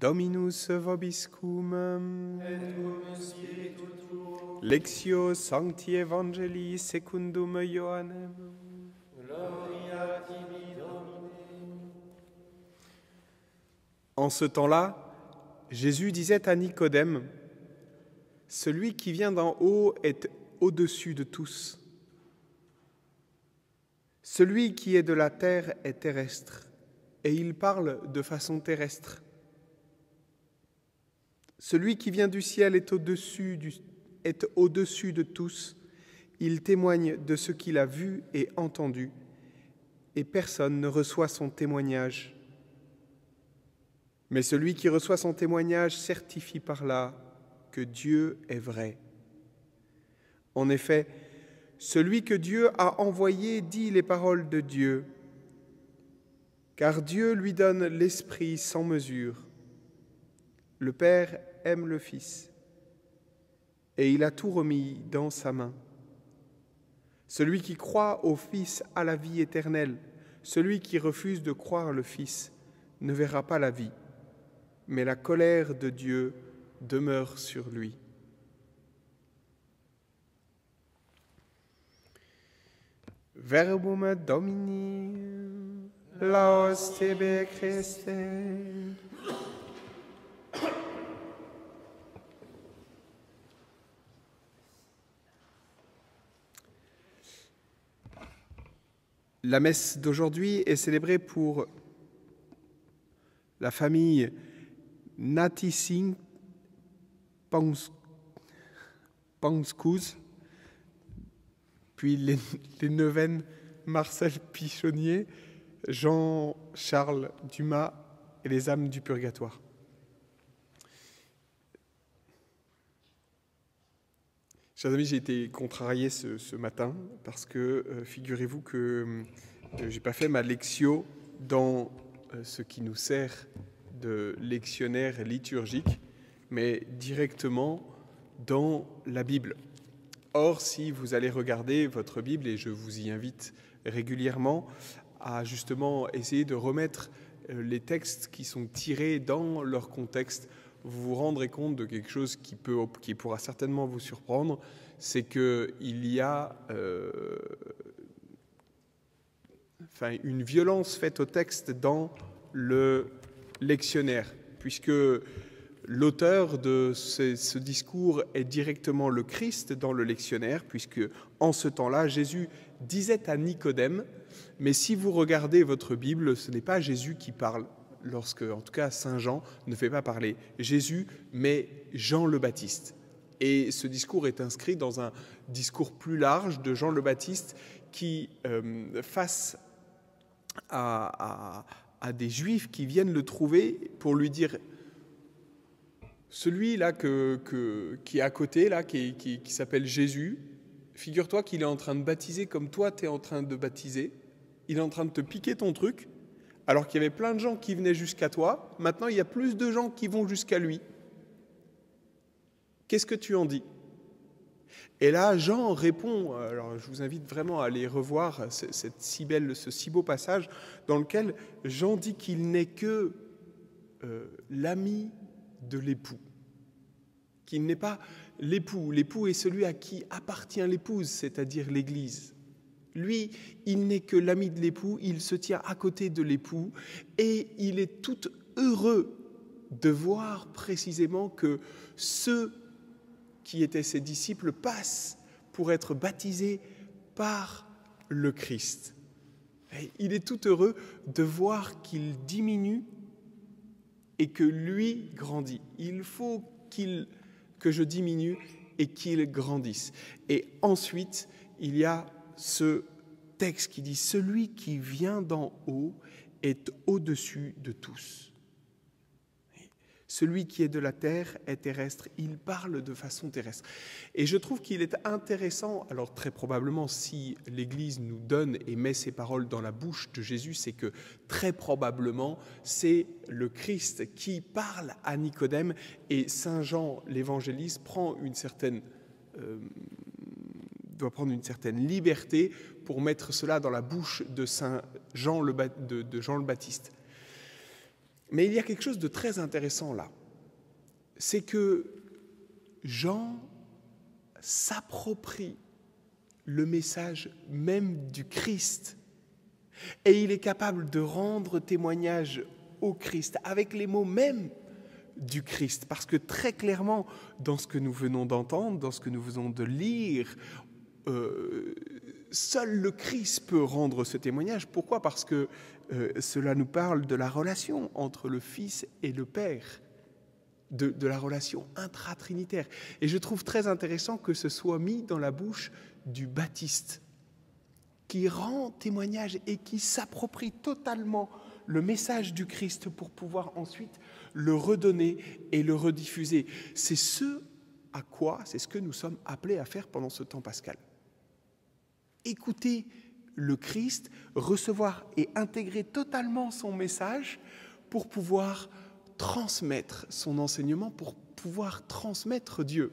Dominus vobiscum, et cum spiritu tuo, Lectio Sancti Evangelii secundum Ioannem. gloria tibi Domine. En ce temps-là, Jésus disait à Nicodème, « Celui qui vient d'en haut est au-dessus de tous. Celui qui est de la terre est terrestre, et il parle de façon terrestre. Celui qui vient du ciel est au-dessus de tous. Il témoigne de ce qu'il a vu et entendu, et personne ne reçoit son témoignage. Mais celui qui reçoit son témoignage certifie par là que Dieu est vrai. En effet, celui que Dieu a envoyé dit les paroles de Dieu, car Dieu lui donne l'Esprit sans mesure. Le Père aime le Fils, et il a tout remis dans sa main. Celui qui croit au Fils a la vie éternelle. Celui qui refuse de croire le Fils ne verra pas la vie, mais la colère de Dieu demeure sur lui. » Verbum Domini, laus tebe Christe. La messe d'aujourd'hui est célébrée pour la famille Natising Pangscouz, puis les neuvaines Marcel Pichonnier, Jean-Charles Dumas et les âmes du purgatoire. Chers amis, j'ai été contrarié ce matin parce que figurez-vous que je n'ai pas fait ma lectio dans ce qui nous sert de lectionnaire liturgique, mais directement dans la Bible. Or, si vous allez regarder votre Bible, et je vous y invite régulièrement à justement essayer de remettre les textes qui sont tirés dans leur contexte, vous vous rendrez compte de quelque chose qui pourra certainement vous surprendre, c'est qu'il y a une violence faite au texte dans le lectionnaire, puisque l'auteur de ce discours est directement le Christ dans le lectionnaire, puisque en ce temps-là, Jésus disait à Nicodème, mais si vous regardez votre Bible, ce n'est pas Jésus qui parle, lorsque, en tout cas, Saint Jean ne fait pas parler Jésus, mais Jean le Baptiste. Et ce discours est inscrit dans un discours plus large de Jean le Baptiste qui, face à des Juifs qui viennent le trouver pour lui dire « Celui-là qui est à côté, là, qui s'appelle Jésus, figure-toi qu'il est en train de baptiser comme toi, tu es en train de baptiser. Il est en train de te piquer ton truc, alors qu'il y avait plein de gens qui venaient jusqu'à toi. Maintenant, il y a plus de gens qui vont jusqu'à lui. Qu'est-ce que tu en dis ?» Et là, Jean répond, alors je vous invite vraiment à aller revoir ce si beau passage dans lequel Jean dit qu'il n'est que l'ami de l'époux, qu'il n'est pas l'époux. L'époux est celui à qui appartient l'épouse, c'est-à-dire l'Église. Lui, il n'est que l'ami de l'époux, il se tient à côté de l'époux et il est tout heureux de voir précisément que ceux qui étaient ses disciples passent pour être baptisés par le Christ. Et il est tout heureux de voir qu'il diminue et que lui grandit. Il faut que je diminue et qu'il grandisse. Et ensuite, il y a ce texte qui dit « Celui qui vient d'en haut est au-dessus de tous. » Celui qui est de la terre est terrestre, il parle de façon terrestre. Et je trouve qu'il est intéressant, alors très probablement si l'Église nous donne et met ces paroles dans la bouche de Jésus, c'est que très probablement c'est le Christ qui parle à Nicodème et Saint Jean l'évangéliste doit prendre une certaine liberté pour mettre cela dans la bouche de Saint Jean de Jean le Baptiste. Mais il y a quelque chose de très intéressant là. C'est que Jean s'approprie le message même du Christ. Et il est capable de rendre témoignage au Christ avec les mots même du Christ. Parce que très clairement, dans ce que nous venons d'entendre, dans ce que nous venons de lire, seul le Christ peut rendre ce témoignage. Pourquoi ? Parce que cela nous parle de la relation entre le Fils et le Père, de la relation intratrinitaire. Et je trouve très intéressant que ce soit mis dans la bouche du Baptiste, qui rend témoignage et qui s'approprie totalement le message du Christ pour pouvoir ensuite le redonner et le rediffuser. C'est ce que nous sommes appelés à faire pendant ce temps pascal. Écouter le Christ, recevoir et intégrer totalement son message pour pouvoir transmettre son enseignement, pour pouvoir transmettre Dieu.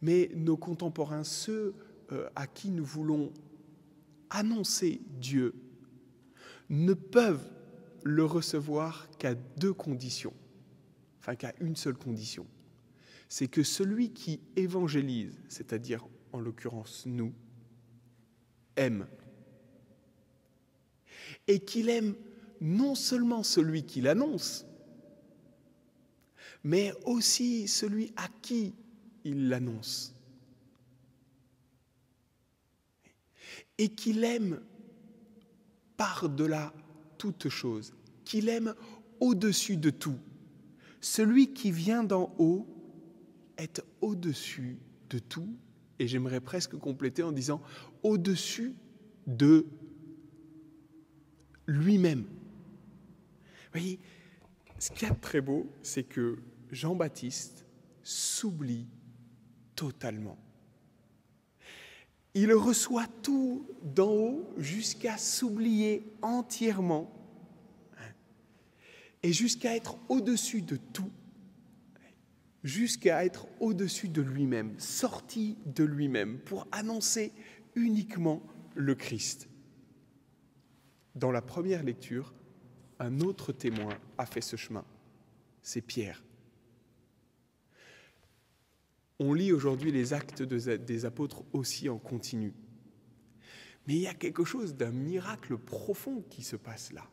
Mais nos contemporains, ceux à qui nous voulons annoncer Dieu, ne peuvent le recevoir qu'à deux conditions, enfin qu'à une seule condition. C'est que celui qui évangélise, c'est-à-dire en l'occurrence nous, aime. Et qu'il aime non seulement celui qui l'annonce, mais aussi celui à qui il l'annonce. Et qu'il aime par-delà toute chose, qu'il aime au-dessus de tout. Celui qui vient d'en haut est au-dessus de tout, et j'aimerais presque compléter en disant au-dessus de lui-même. Vous voyez, ce qu'il y a de très beau, c'est que Jean-Baptiste s'oublie totalement. Il reçoit tout d'en haut jusqu'à s'oublier entièrement et jusqu'à être au-dessus de tout, jusqu'à être au-dessus de lui-même, sorti de lui-même pour annoncer uniquement le Christ. Dans la première lecture, un autre témoin a fait ce chemin, c'est Pierre. On lit aujourd'hui les actes des apôtres aussi en continu. Mais il y a quelque chose d'un miracle profond qui se passe là.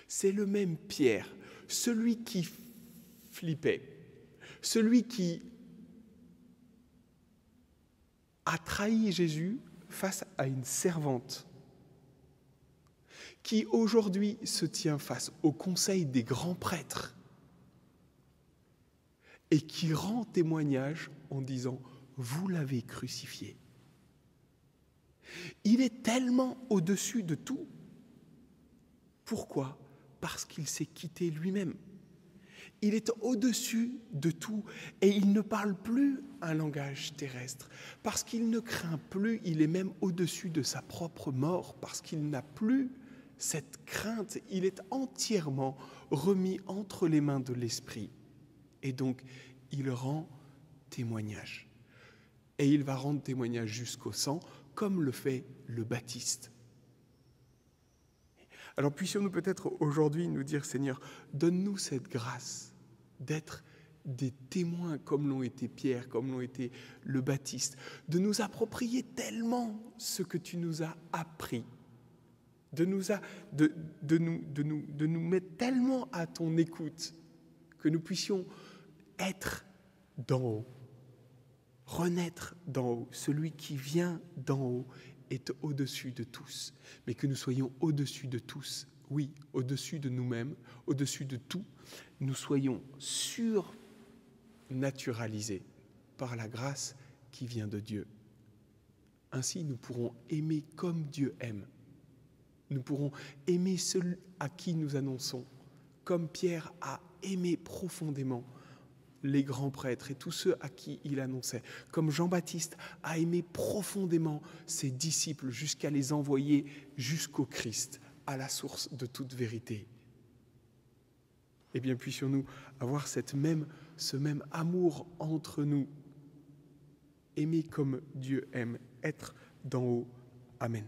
C'est le même Pierre, celui qui flippait, celui qui a trahi Jésus face à une servante, qui aujourd'hui se tient face au conseil des grands prêtres et qui rend témoignage en disant « Vous l'avez crucifié ». Il est tellement au-dessus de tout. Pourquoi ? Parce qu'il s'est quitté lui-même. Il est au-dessus de tout et il ne parle plus un langage terrestre parce qu'il ne craint plus, il est même au-dessus de sa propre mort parce qu'il n'a plus cette crainte. Il est entièrement remis entre les mains de l'Esprit et donc il rend témoignage. Et il va rendre témoignage jusqu'au sang comme le fait le Baptiste. Alors puissions-nous peut-être aujourd'hui nous dire, Seigneur, donne-nous cette grâce d'être des témoins comme l'ont été Pierre, comme l'ont été le Baptiste, de nous approprier tellement ce que tu nous as appris, de nous mettre tellement à ton écoute que nous puissions être d'en haut, renaître d'en haut. Celui qui vient d'en haut est au-dessus de tous, mais que nous soyons au-dessus de tous, oui, au-dessus de nous-mêmes, au-dessus de tout, nous soyons surnaturalisés par la grâce qui vient de Dieu. Ainsi, nous pourrons aimer comme Dieu aime. Nous pourrons aimer celui à qui nous annonçons, comme Pierre a aimé profondément les grands prêtres et tous ceux à qui il annonçait, comme Jean-Baptiste a aimé profondément ses disciples jusqu'à les envoyer jusqu'au Christ, à la source de toute vérité. Eh bien, puissions-nous avoir ce même amour entre nous, aimer comme Dieu aime, être d'en haut. Amen.